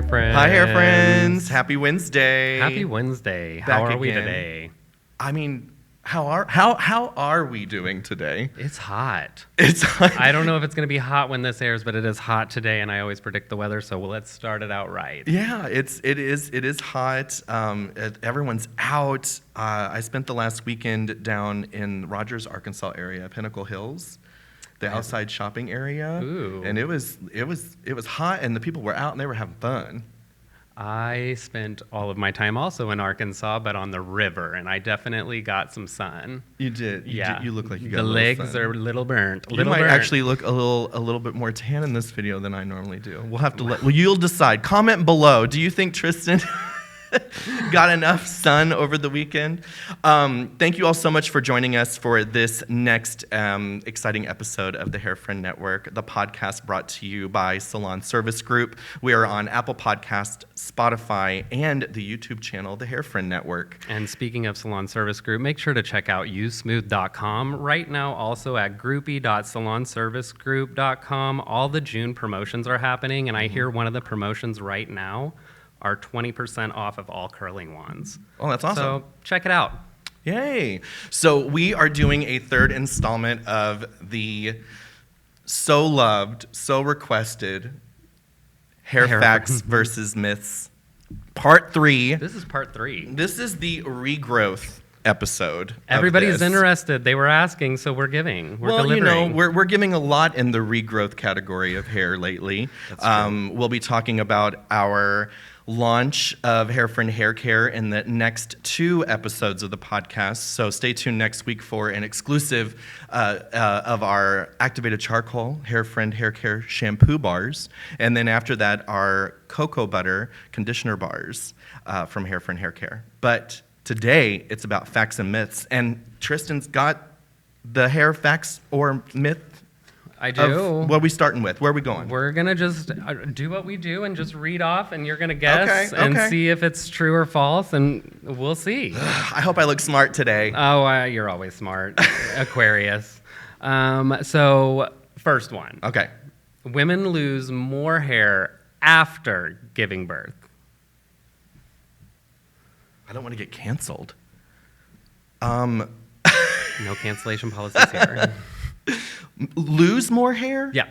hair friends. Hi, hair friends. Happy Wednesday. Happy Wednesday. Back How are we again. today? I mean, how are we doing today? It's hot. It's hot. I don't know if it's going to be hot when this airs, but it is hot today, and I always predict the weather, so let's start it out right. Yeah, it is hot. Everyone's out. I spent the last weekend down in Rogers, Arkansas area, Pinnacle Hills, the outside shopping area. Ooh. And it was hot, and the people were out and they were having fun. I spent all of my time also in Arkansas, but on the river, and I definitely got some sun. You did. You look like you got the a little legs sun. are a little burnt. You might actually look a little bit more tan in this video than I normally do. We'll have to well, you'll decide. Comment below. Do you think Tristan got enough sun over the weekend? Thank you all so much for joining us for this next exciting episode of the HairFriend Network, the podcast brought to you by Salon Service Group. We are on Apple Podcast, Spotify, and the YouTube channel, the HairFriend Network. And speaking of Salon Service Group, make sure to check out usmooth.com. Right now, also at groupie.salonservicegroup.com. All the June promotions are happening, and I hear one of the promotions right now are 20% off of all curling wands. Oh, that's awesome. So check it out. Yay. So we are doing a third installment of the so loved, so requested Hair Facts versus Myths, Part 3. This is part 3. This is the regrowth episode. Everybody's interested. They were asking, so we're giving. We're delivering. We're giving a lot in the regrowth category of hair lately. That's true. We'll be talking about our launch of HairFriend Hair Care in the next 2 episodes of the podcast. So stay tuned next week for an exclusive of our activated charcoal HairFriend Hair Care shampoo bars. And then after that, our cocoa butter conditioner bars from HairFriend Hair Care. But today, it's about facts and myths. And Tristan's got the hair facts or myth. I do. What are we starting with? Where are we going? We're going to just do what we do and just read off, and you're going to guess and see if it's true or false, and we'll see. I hope I look smart today. Oh, you're always smart. Aquarius. So, first one. Okay. Women lose more hair after giving birth. I don't want to get canceled. No cancellation policies here. Lose more hair? Yeah.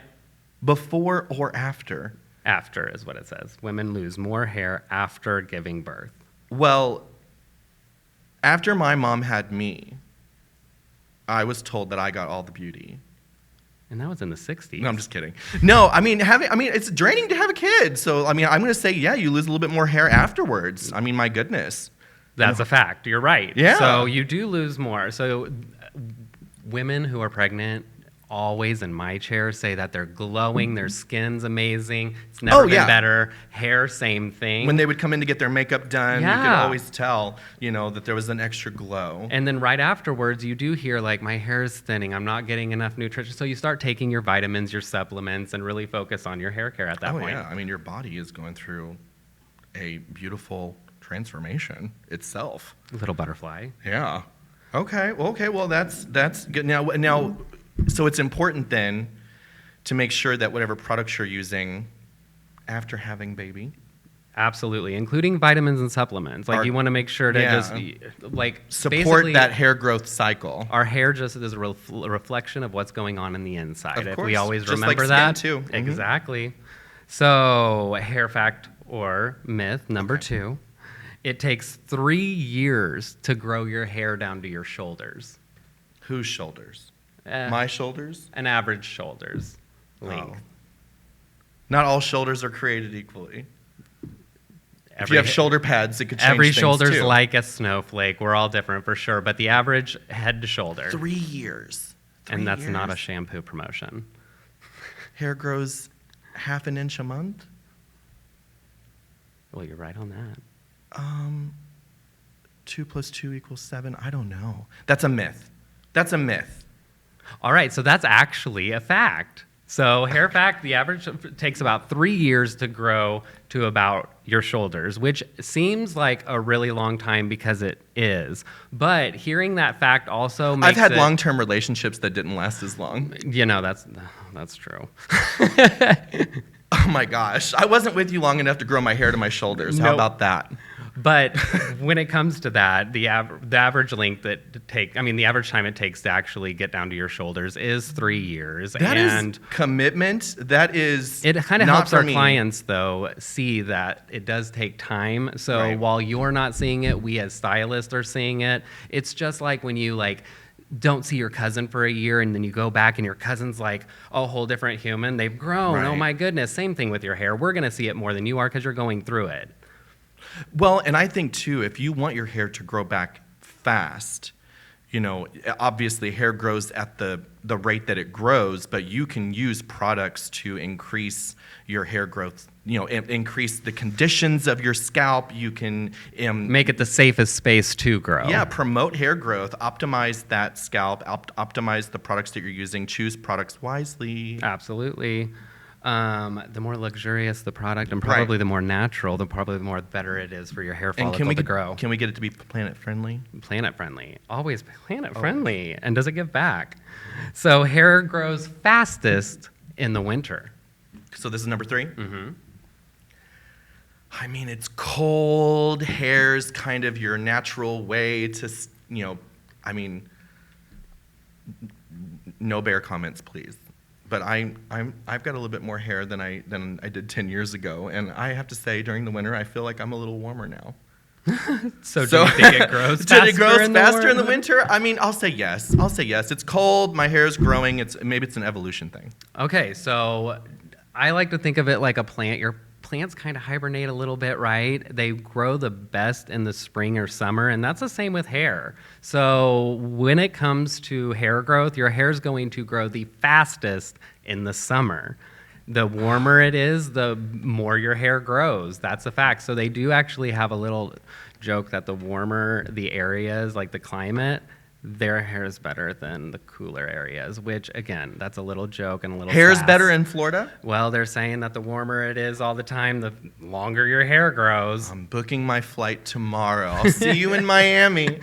Before or after? After is what it says. Women lose more hair after giving birth. Well, after my mom had me, I was told that I got all the beauty. And that was in the 60s. No, I'm just kidding. No, I mean, it's draining to have a kid. So, I mean, I'm going to say, yeah, you lose a little bit more hair afterwards. I mean, my goodness. That's a fact. You're right. Yeah. So you do lose more. So women who are pregnant always in my chair say that they're glowing, their skin's amazing, it's never been better. Hair, same thing. When they would come in to get their makeup done, you could always tell, that there was an extra glow. And then right afterwards, you do hear like, my hair is thinning, I'm not getting enough nutrition. So you start taking your vitamins, your supplements, and really focus on your hair care at that point. Yeah, I mean, your body is going through a beautiful transformation itself. Little butterfly. Yeah. Okay. Well, that's good. Now, so it's important then to make sure that whatever products you're using after having baby. Absolutely, including vitamins and supplements. Like you want to make sure to just support that hair growth cycle. Our hair just is a reflection of what's going on in the inside. Of course. If we always just remember like that, skin too. Exactly. So, hair fact or myth number 2. It takes 3 years to grow your hair down to your shoulders. Whose shoulders? My shoulders? An average shoulders length. Oh. Not all shoulders are created equally. If you have shoulder pads, it could change every things shoulder's too. like a snowflake. We're all different for sure, but the average head to shoulder. 3 years. And that's not a shampoo promotion. Hair grows half an inch a month? Well, you're right on that. 2 + 2 = 7. I don't know. That's a myth. That's a myth. All right, so that's actually a fact. So hair fact, the average takes about 3 years to grow to about your shoulders, which seems like a really long time because it is. But hearing that fact also makes I've had long-term relationships that didn't last as long. That's true. Oh my gosh. I wasn't with you long enough to grow my hair to my shoulders. How Nope. about that? But when it comes to that, the average length the average time it takes to actually get down to your shoulders is 3 years. That and is commitment. That is it kind of not helps for our me. clients, though, see that it does take time. So Right. while you're not seeing it, we as stylists are seeing it. It's just like when you don't see your cousin for a year and then you go back and your cousin's like a whole different human. They've grown. Oh Right. my goodness. Same thing with your hair. We're going to see it more than you are because you're going through it. Well, and I think too, if you want your hair to grow back fast, obviously hair grows at the rate that it grows, but you can use products to increase your hair growth, increase the conditions of your scalp. You can Make it the safest space to grow. yeah, promote hair growth, optimize that scalp, optimize the products that you're using, choose products wisely. Absolutely. The more luxurious the product and probably the more natural, the better it is for your hair And follicle to grow. can we get it to be planet friendly? Planet friendly. Always planet friendly. And does it give back? So hair grows fastest in the winter. So this is number 3? Mm-hmm. I mean, it's cold. Hair's kind of your natural way to, no bear comments, please. But I've got a little bit more hair than I did 10 years ago, and I have to say, during the winter, I feel like I'm a little warmer now. So do you think it grows faster? Did it grow faster in the winter? winter? I mean, I'll say yes. It's cold. My hair is growing. Maybe it's an evolution thing. Okay, so I like to think of it like a plant. Your plants kind of hibernate a little bit, right? They grow the best in the spring or summer, and that's the same with hair. So when it comes to hair growth, your hair is going to grow the fastest in the summer. The warmer it is, the more your hair grows. That's a fact. So they do actually have a little joke that the warmer the areas, like the climate, their hair is better than the cooler areas, which, again, that's a little joke and a little Hair's sass. better in Florida? Well, they're saying that the warmer it is all the time, the longer your hair grows. I'm booking my flight tomorrow. I'll see you in Miami.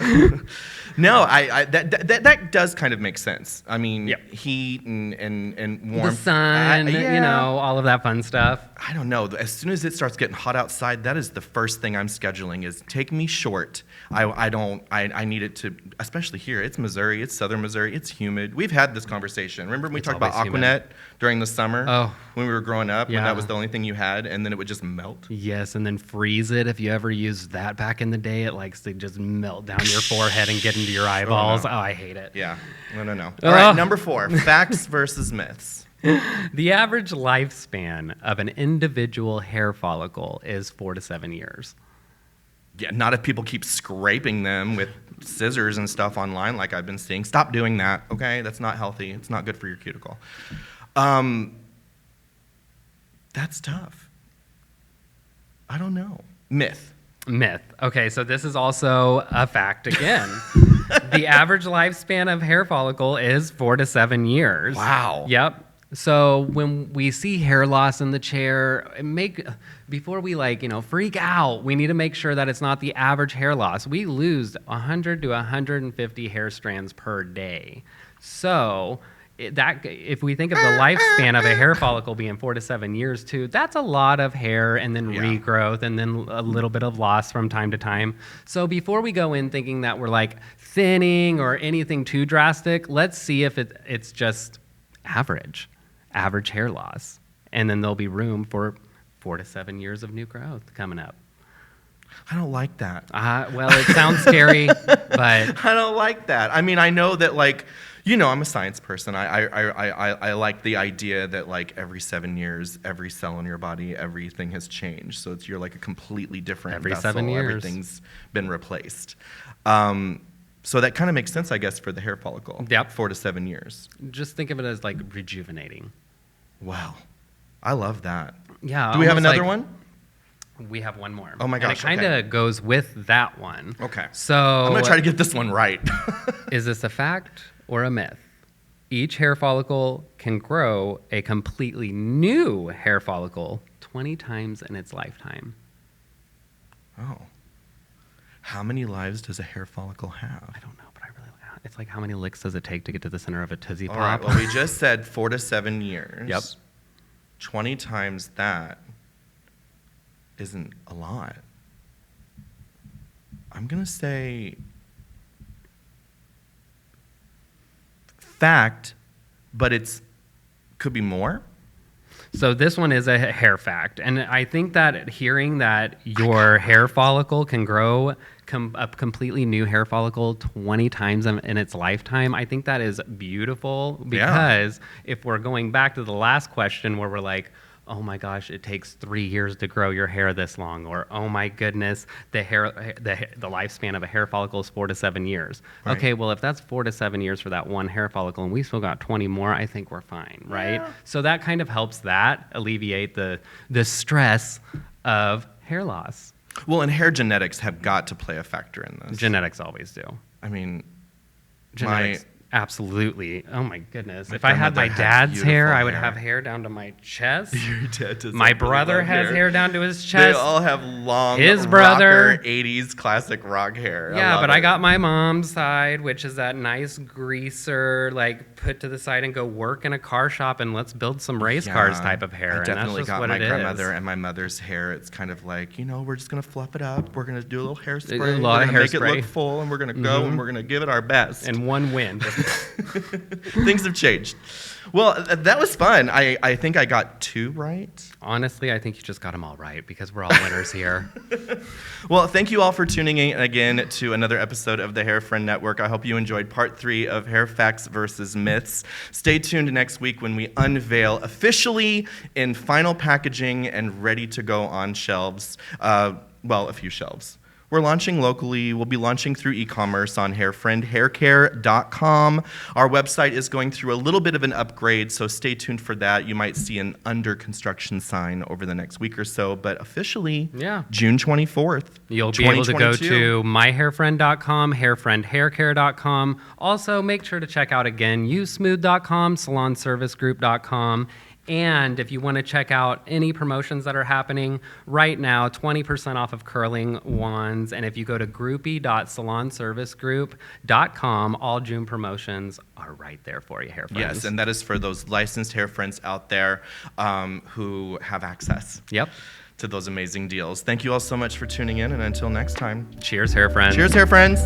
No, that does kind of make sense. I mean, Yep. heat and The warmth. sun, Yeah. all of that fun stuff. I don't know. As soon as it starts getting hot outside, that is the first thing I'm scheduling is take me short. I need it to, especially here. It's Missouri. It's southern Missouri. It's humid. We've had this conversation. Remember when we It's talked about always humid. Aquanet during the summer? Oh. When we were growing up, when Yeah. that was the only thing you had, and then it would just melt? Yes, and then freeze it. If you ever used that back in the day, it likes to just melt down your forehead and get into your eyeballs. Oh, I hate it. Yeah. No. All right, Ugh. number 4, facts versus myths. The average lifespan of an individual hair follicle is 4 to 7 years. Yeah, not if people keep scraping them with scissors and stuff online like I've been seeing. Stop doing that, okay? That's not healthy. It's not good for your cuticle. That's tough. I don't know. Myth. Okay, so this is also a fact again. The average lifespan of hair follicle is 4 to 7 years. Wow. Yep. So when we see hair loss in the chair, before we freak out, we need to make sure that it's not the average hair loss. We lose 100 to 150 hair strands per day. So if we think of the lifespan of a hair follicle being 4 to 7 years too, that's a lot of hair and then regrowth and then a little bit of loss from time to time. So before we go in thinking that we're thinning or anything too drastic, let's see if it's just average hair loss. And then there'll be room for 4 to 7 years of new growth coming up. I don't like that. Well, it sounds scary, but I don't like that. I mean, I know that I'm a science person. I like the idea that every 7 years, every cell in your body, everything has changed. So you're a completely different Every vessel. 7 years. Everything's been replaced. So that kind of makes sense, I guess, for the hair follicle. Yep. 4 to 7 years. just think of it as rejuvenating. Wow. I love that. Yeah. Do we have almost another one? We have one more. Oh my gosh, And it kind of goes with that one. Okay. So I'm going to try to get this one right. is this a fact or a myth? Each hair follicle can grow a completely new hair follicle 20 times in its lifetime. Oh. How many lives does a hair follicle have? I don't know, but it's how many licks does it take to get to the center of a Tootsie Pop? All right, well, we just said 4 to 7 years. Yep. 20 times that isn't a lot. I'm going to say fact, but could be more. So this one is a hair fact, and I think that hearing that your hair follicle can grow a completely new hair follicle 20 times in its lifetime, I think that is beautiful, because if we're going back to the last question where we're like, oh my gosh, it takes 3 years to grow your hair this long, or oh my goodness, the lifespan of a hair follicle is 4 to 7 years. Right. Okay, well, if that's 4 to 7 years for that one hair follicle and we still got 20 more, I think we're fine, right? Yeah. So that kind of helps that alleviate the stress of hair loss. Well, and hair genetics have got to play a factor in this. Genetics always do. I mean, Genetics. Absolutely. Oh my goodness. My If I had my grandmother had dad's hair, I would beautiful hair. have hair down to my chest. Your dad does My have really brother long has hair down to his They chest. all have long, His brother- rocker 80s classic rock hair. Yeah, love but it. I got my mom's side, which is that nice greaser, like put to the side and go work in a car shop and let's build some race cars type of hair. I and definitely that's just got what my it is. grandmother and my mother's hair. It's kind of like, we're just going to fluff it up. We're going to do a little hairspray. A lot of We're gonna make it hairspray. look full, and we're going to go and we're going to give it our best. And one win. Things have changed. Well, that was fun. I think I got 2 right. Honestly, I think you just got them all right because we're all winners here. Well, thank you all for tuning in again to another episode of the HairFriend Network. I hope you enjoyed part 3 of Hair Facts versus Myths. Stay tuned next week when we unveil officially in final packaging and ready to go on shelves. A few shelves. We're launching locally. We'll be launching through e-commerce on HairFriendHairCare.com. Our website is going through a little bit of an upgrade, so stay tuned for that. You might see an under construction sign over the next week or so, but officially, June 24th. You'll be able to go 2022. to myhairfriend.com, hairfriendhaircare.com. Also, make sure to check out again usesmooth.com, salonservicegroup.com. And if you want to check out any promotions that are happening right now, 20% off of curling wands. And if you go to groupie.salonservicegroup.com, all June promotions are right there for you, hair friends. Yes, and that is for those licensed hair friends out there who have access to those amazing deals. Thank you all so much for tuning in, and until next time. Cheers, hair friends. Cheers, hair friends.